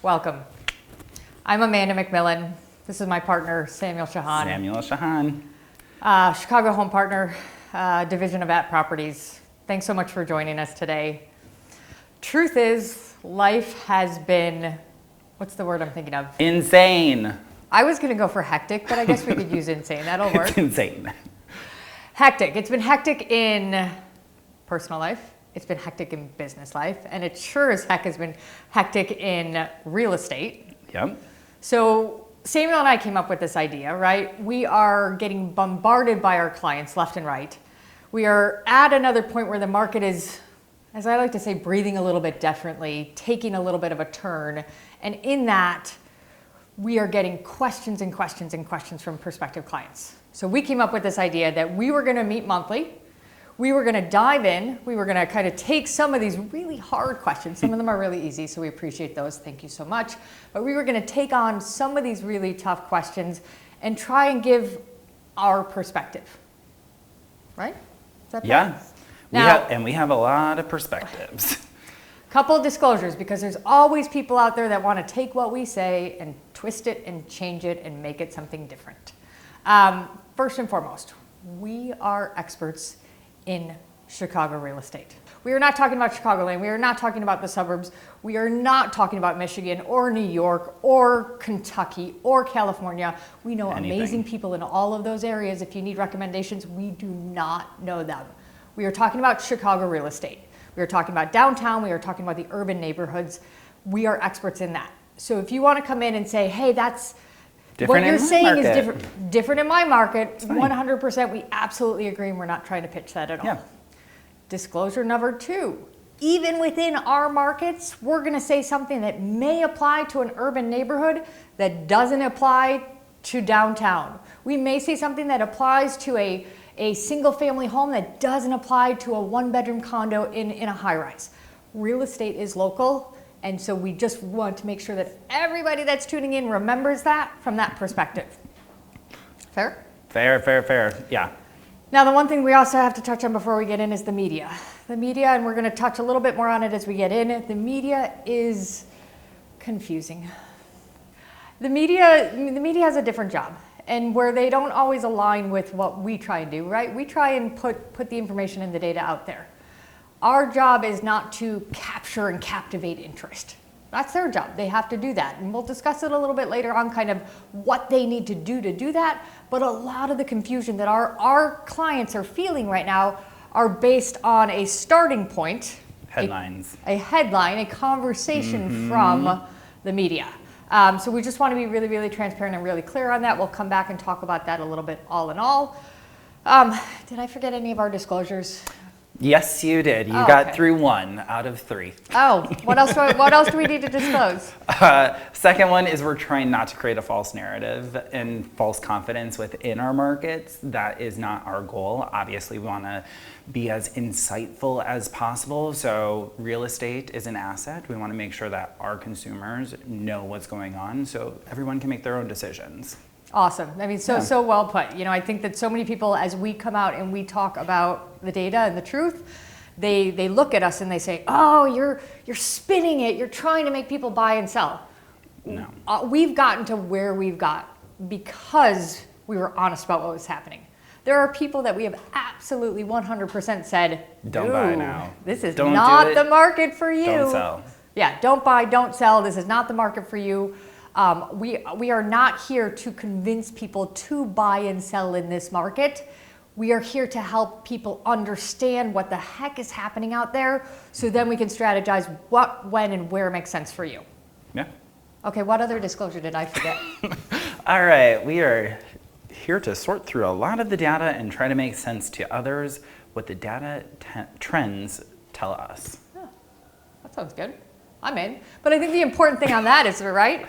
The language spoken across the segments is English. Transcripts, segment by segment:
Welcome. I'm Amanda McMillan. This is my partner, Samuel Ciochon. Samuel Ciochon. Chicago Home Partner, Division of At Properties. Thanks so much for joining us today. Truth is, life has been, what's the word I'm thinking of? Insane. I was going to go for hectic, but I guess we could use insane. That'll work. It's insane. Hectic. It's been hectic in personal life. It's been hectic in business life. And it sure as heck has been hectic in real estate. Yep. So Samuel and I came up with this idea, right? We are getting bombarded by our clients left and right. We are at another point where the market is, as I like to say, breathing a little bit differently, taking a little bit of a turn. And in that, we are getting questions and questions and questions from prospective clients. So we came up with this idea that we were going to meet monthly. We were going to dive in. We were going to kind of take some of these really hard questions. Some of them are really easy, so we appreciate those. Thank you so much. But we were going to take on some of these really tough questions and try and give our perspective. Right? Is that Yeah. Now, we have a lot of perspectives. Couple of disclosures, because there's always people out there that want to take what we say and twist it and change it and make it something different. First and foremost, we are experts in Chicago real estate. We are not talking about Chicagoland. We are not talking about the suburbs. We are not talking about Michigan or New York or Kentucky or California. We know amazing people in all of those areas. If you need recommendations, we do not know them. We are talking about Chicago real estate. We are talking about downtown. We are talking about the urban neighborhoods. We are experts in that. So if you want to come in and say, hey, that's different what you're saying market. is different in my market, 100%, we absolutely agree, and we're not trying to pitch that at all. Yeah. Disclosure number 2, even within our markets, we're going to say something that may apply to an urban neighborhood that doesn't apply to downtown. We may say something that applies to a single family home that doesn't apply to a 1-bedroom condo in a high rise. Real estate is local. And so we just want to make sure that everybody that's tuning in remembers that from that perspective. Fair? Fair. Yeah. Now, the one thing we also have to touch on before we get in is the media. The media, and we're going to touch a little bit more on it as we get in. The media is confusing. The media has a different job, and where they don't always align with what we try and do, right? We try and put the information and the data out there. Our job is not to capture and captivate interest. That's their job. They have to do that. And we'll discuss it a little bit later on, kind of what they need to do that. But a lot of the confusion that our clients are feeling right now are based on a starting point. Headlines. A headline, a conversation from the media. So we just want to be really, really transparent and really clear on that. We'll come back and talk about that a little bit all in all. Did I forget any of our disclosures? Yes, you did. You got through 1 out of 3. Oh, what else do we need to disclose? Second one is we're trying not to create a false narrative and false confidence within our markets. That is not our goal. Obviously, we want to be as insightful as possible. So real estate is an asset. We want to make sure that our consumers know what's going on so everyone can make their own decisions. Awesome. I mean, so well put. You know, I think that so many people, as we come out and we talk about the data and the truth, they look at us and they say, "Oh, you're spinning it. You're trying to make people buy and sell." No. We've gotten to where we've got because we were honest about what was happening. There are people that we have absolutely 100% said, "Don't buy now. This is not the market for you. Don't sell." Yeah, don't buy, don't sell. This is not the market for you. We are not here to convince people to buy and sell in this market. We are here to help people understand what the heck is happening out there so then we can strategize what, when, and where makes sense for you. Yeah. Okay, what other disclosure did I forget? All right, we are here to sort through a lot of the data and try to make sense to others what the data trends tell us. Oh, that sounds good. I'm in. But I think the important thing on that is, right,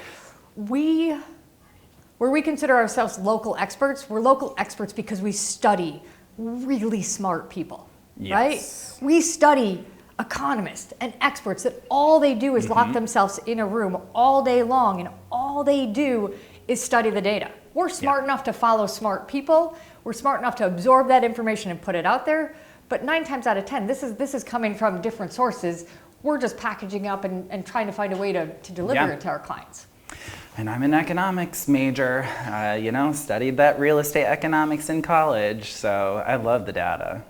where we consider ourselves local experts, we're local experts because we study really smart people, right? We study economists and experts that all they do is lock themselves in a room all day long, and all they do is study the data. We're smart enough to follow smart people. We're smart enough to absorb that information and put it out there. But 9 times out of 10, this is coming from different sources. we're just packaging up and trying to find a way to deliver it to our clients. And I'm an economics major, studied that real estate economics in college, so I love the data.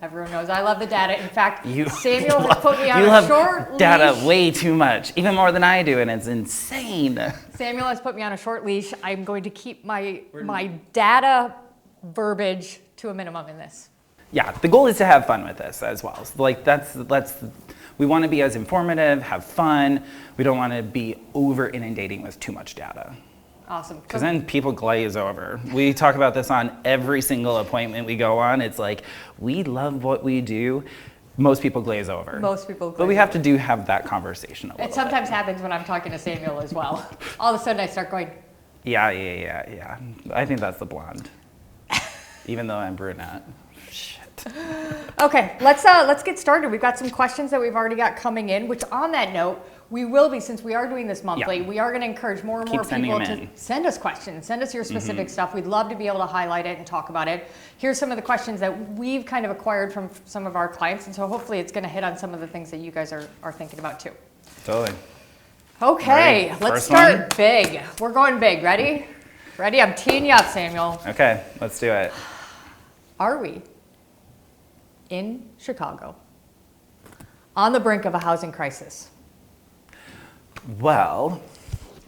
Everyone knows I love the data. In fact, You Samuel has put me on you a love short data leash. way too much, even more than I do, and it's insane. Samuel has put me on a short leash. I'm going to keep my data verbiage to a minimum in this. Yeah, the goal is to have fun with this as well. So, we want to be as informative, have fun. We don't want to be over inundating with too much data. Awesome. Because then people glaze over. We talk about this on every single appointment we go on. It's like, we love what we do. Most people glaze over. Most people glaze But we have to have that conversation a little It sometimes happens when I'm talking to Samuel as well. All of a sudden I start going, Yeah. I think that's the blonde. Even though I'm brunette. Shit. okay, let's get started. We've got some questions that we've already got coming in, which on that note, we will be, since we are doing this monthly, we are going to encourage more and more people to send us questions, send us your specific stuff. We'd love to be able to highlight it and talk about it. Here's some of the questions that we've kind of acquired from some of our clients, and so hopefully it's going to hit on some of the things that you guys are thinking about too. Totally. Okay, Ready? let's start big. We're going big. Ready? Ready? I'm teeing you up, Samuel. Okay, let's do it. Are we in Chicago on the brink of a housing crisis? Well,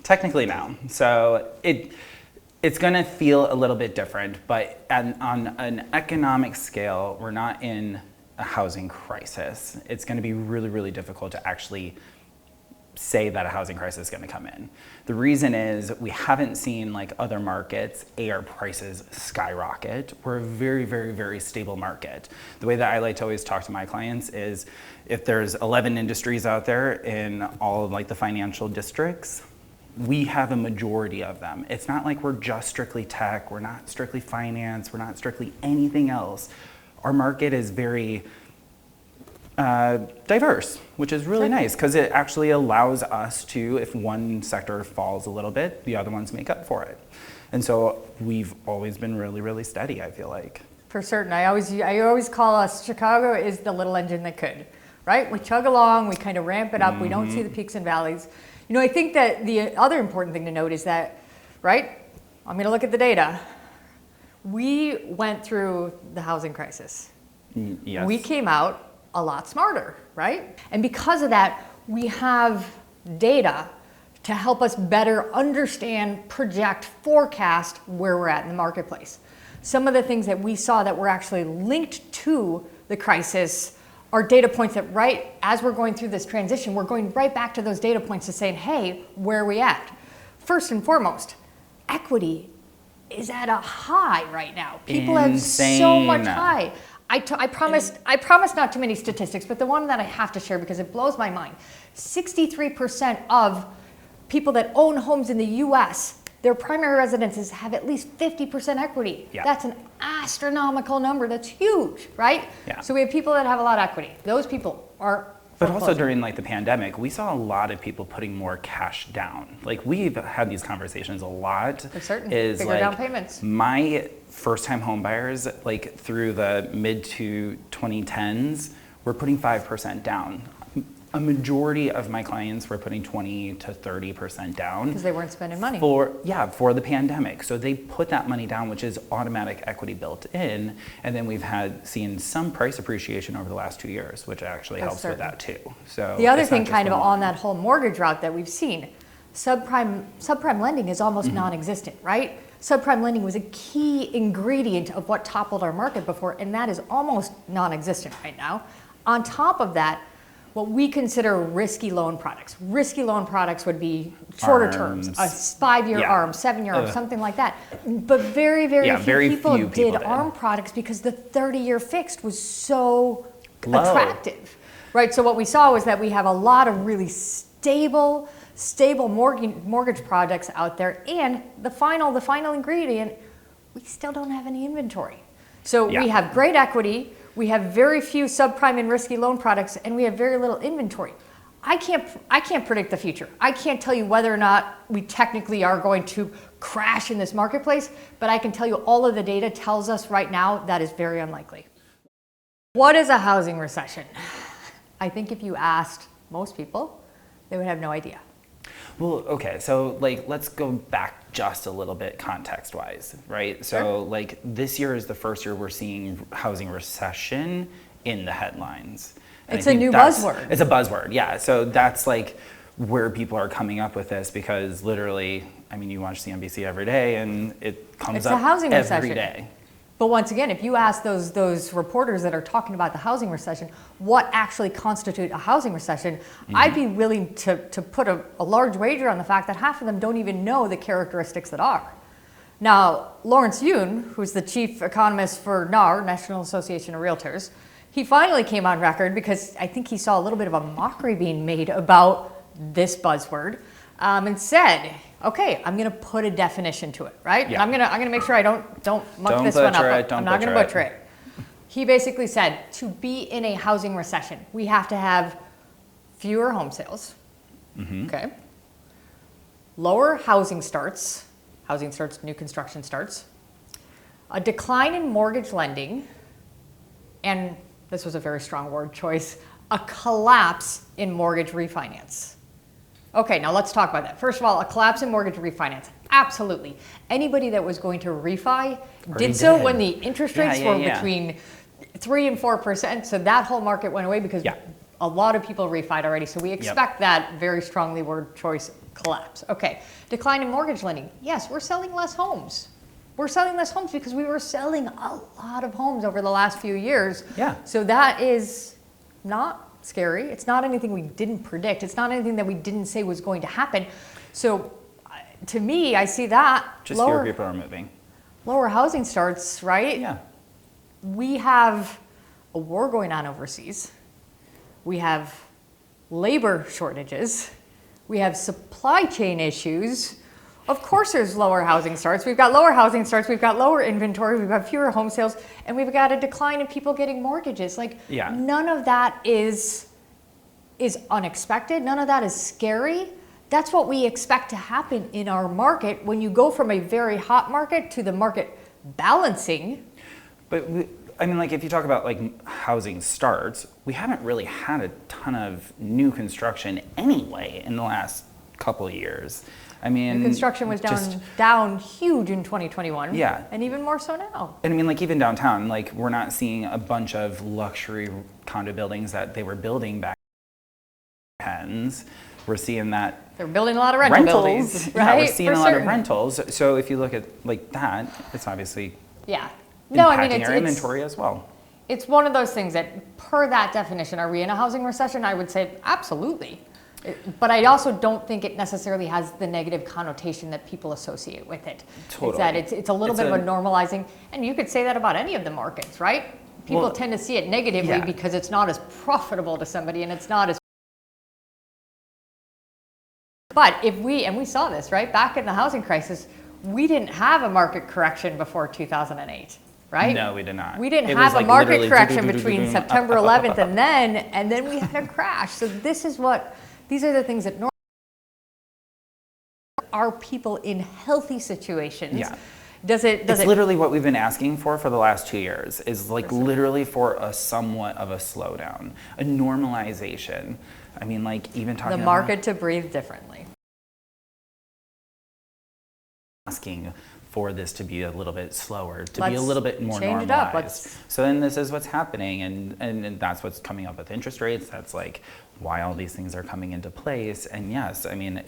technically no. So it's going to feel a little bit different, but on an economic scale, we're not in a housing crisis. It's going to be really, really difficult to actually say that a housing crisis is going to come in. The reason is we haven't seen, like other markets, AR prices skyrocket. We're a very, very, very stable market. The way that I like to always talk to my clients is, if there's 11 industries out there in all of like the financial districts, we have a majority of them. It's not like we're just strictly tech, we're not strictly finance, we're not strictly anything else. Our market is very diverse, which is really nice, because it actually allows us to, if one sector falls a little bit, the other ones make up for it. And so we've always been really, really steady, I feel like. For certain. I always call us, Chicago is the little engine that could, right? We chug along, we kind of ramp it up, we don't see the peaks and valleys. I think that the other important thing to note is that, right, I'm going to look at the data. We went through the housing crisis. Yes. We came out a lot smarter, right? And because of that, we have data to help us better understand, project, forecast where we're at in the marketplace. Some of the things that we saw that were actually linked to the crisis are data points that right as we're going through this transition, we're going right back to those data points to saying, hey, where are we at? First and foremost, equity is at a high right now. People have so much high. I promised not too many statistics, but the one that I have to share because it blows my mind. 63% of people that own homes in the US, their primary residences have at least 50% equity. Yeah. That's an astronomical number. That's huge, right? Yeah. So we have people that have a lot of equity. Those people are But also during like the pandemic, we saw a lot of people putting more cash down. Like we've had these conversations a lot. For certain. Is Bigger like down payments. My first-time home buyers, like through the mid to 2010s, were putting 5% down. A majority of my clients were putting 20 to 30% down. Because they weren't spending money. For the pandemic. So they put that money down, which is automatic equity built in. And then we've seen some price appreciation over the last 2 years, which actually helps with that too. So the other thing kind of on that whole mortgage route that we've seen, subprime lending is almost non-existent, right? Subprime lending was a key ingredient of what toppled our market before, and that is almost non-existent right now. On top of that, what we consider risky loan products. Risky loan products would be shorter terms, a 5-year ARM, 7-year ARM, something like that. But very, very few people did ARM products because the 30-year fixed was so attractive, right? So what we saw was that we have a lot of really stable mortgage products out there, and the final ingredient, we still don't have any inventory. So we have great equity. We have very few subprime and risky loan products, and we have very little inventory. I can't predict the future. I can't tell you whether or not we technically are going to crash in this marketplace, but I can tell you all of the data tells us right now that is very unlikely. What is a housing recession? I think if you asked most people, they would have no idea. Well, okay, so like let's go back just a little bit context-wise, right? So Sure. like this year is the first year we're seeing housing recession in the headlines. And I It's a think new that's- buzzword. It's a buzzword, yeah. So that's like where people are coming up with this because literally, I mean, you watch CNBC every day and it comes It's up a housing every recession. day. But once again, if you ask those reporters that are talking about the housing recession, what actually constitutes a housing recession, I'd be willing to put a large wager on the fact that half of them don't even know the characteristics that are. Now, Lawrence Yun, who's the chief economist for NAR, National Association of Realtors, he finally came on record because I think he saw a little bit of a mockery being made about this buzzword, and said, okay, I'm going to put a definition to it, right? Yeah. I'm going to make sure I don't muck Don't this one butcher up. it, don't I'm not going to butcher butcher it. He basically said to be in a housing recession, we have to have fewer home sales, okay? Lower housing starts, new construction starts, a decline in mortgage lending, and this was a very strong word choice, a collapse in mortgage refinance. Okay, now let's talk about that. First of all, a collapse in mortgage refinance. Absolutely. Anybody that was going to refi Already did so did. when the interest rates were between 3 and 4%. So that whole market went away because a lot of people refied already. So we expect that very strongly word choice collapse. Okay, decline in mortgage lending. Yes, we're selling less homes. We're selling less homes because we were selling a lot of homes over the last few years. Yeah. So that is not scary. It's not anything we didn't predict. It's not anything that we didn't say was going to happen. So to me, I see that. Just fewer people are moving. Lower housing starts, right? Yeah. We have a war going on overseas. We have labor shortages. We have supply chain issues. Of course there's lower housing starts. We've got lower housing starts. We've got lower inventory. We've got fewer home sales. And we've got a decline in people getting mortgages. Like, none of that is unexpected. None of that is scary. That's what we expect to happen in our market when you go from a very hot market to the market balancing. But I mean, like if you talk about like housing starts, we haven't really had a ton of new construction anyway in the last couple of years. I mean, construction was down huge in 2021. Yeah. And even more so now. And I mean, like even downtown, like we're not seeing a bunch of luxury condo buildings that they were building back then. We're seeing that they're building a lot of rental buildings, right? Yeah, we're seeing a lot of rentals. So if you look at like that, it's obviously impacting our inventory as well. It's one of those things that, per that definition, are we in a housing recession? I would say absolutely. But I also don't think it necessarily has the negative connotation that people associate with it. Totally. It's that it's a little bit of a normalizing, and you could say that about any of the markets, right? People tend to see it negatively because it's not as profitable to somebody and it's not as. But if and we saw this, right? Back in the housing crisis, we didn't have a market correction before 2008. Right? No, we did not. We didn't have a market correction between September 11th and then we had a crash. So these are the things that normally are people in healthy situations. Yeah. It's literally what we've been asking for the last 2 years is like literally for a somewhat of a slowdown, a normalization. I mean, like even talking the market to breathe differently. Asking for this to be a little bit slower, to be a little bit more change normalized. It up. So then this is what's happening, and that's what's coming up with interest rates. That's like why all these things are coming into place. And yes, I mean,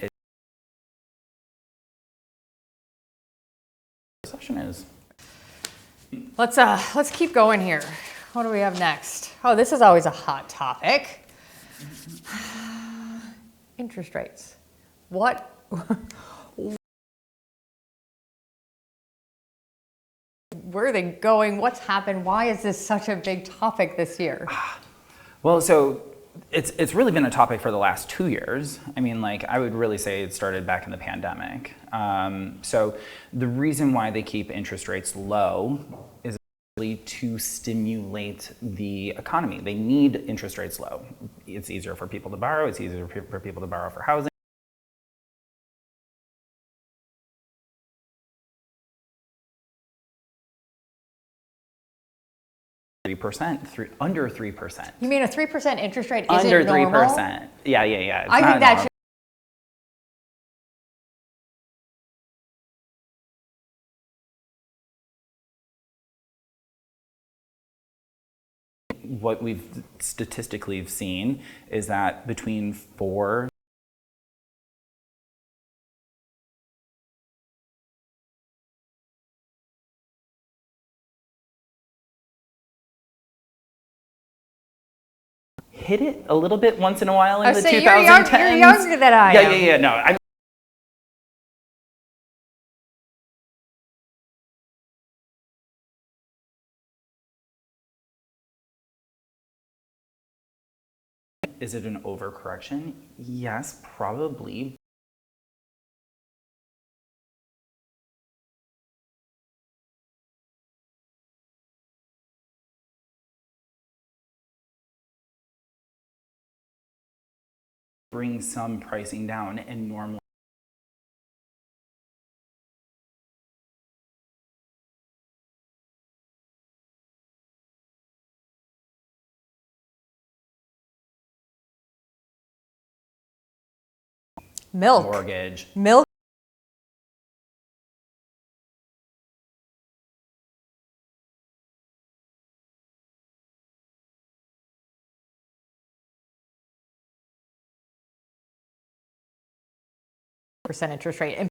recession is. Let's keep going here. What do we have next? Oh, this is always a hot topic. Interest rates. What? Where are they going? What's happened? Why is this such a big topic this year? Well, so it's really been a topic for the last 2 years. I mean, like I would really say it started back in the pandemic. So the reason why they keep interest rates low is really to stimulate the economy. They need interest rates low. It's easier for people to borrow. It's easier for people to borrow for housing. 3%, under 3%. You mean a 3% interest rate isn't Under normal? 3%. Yeah. It's I not think that normal. should. What we've statistically seen is that between 4 hit it a little bit once in a while in the 2010s. You're younger than I am. Yeah. No, is it an overcorrection? Yes, probably. Bring some pricing down and normally mortgage. Milk. Percent interest rate. And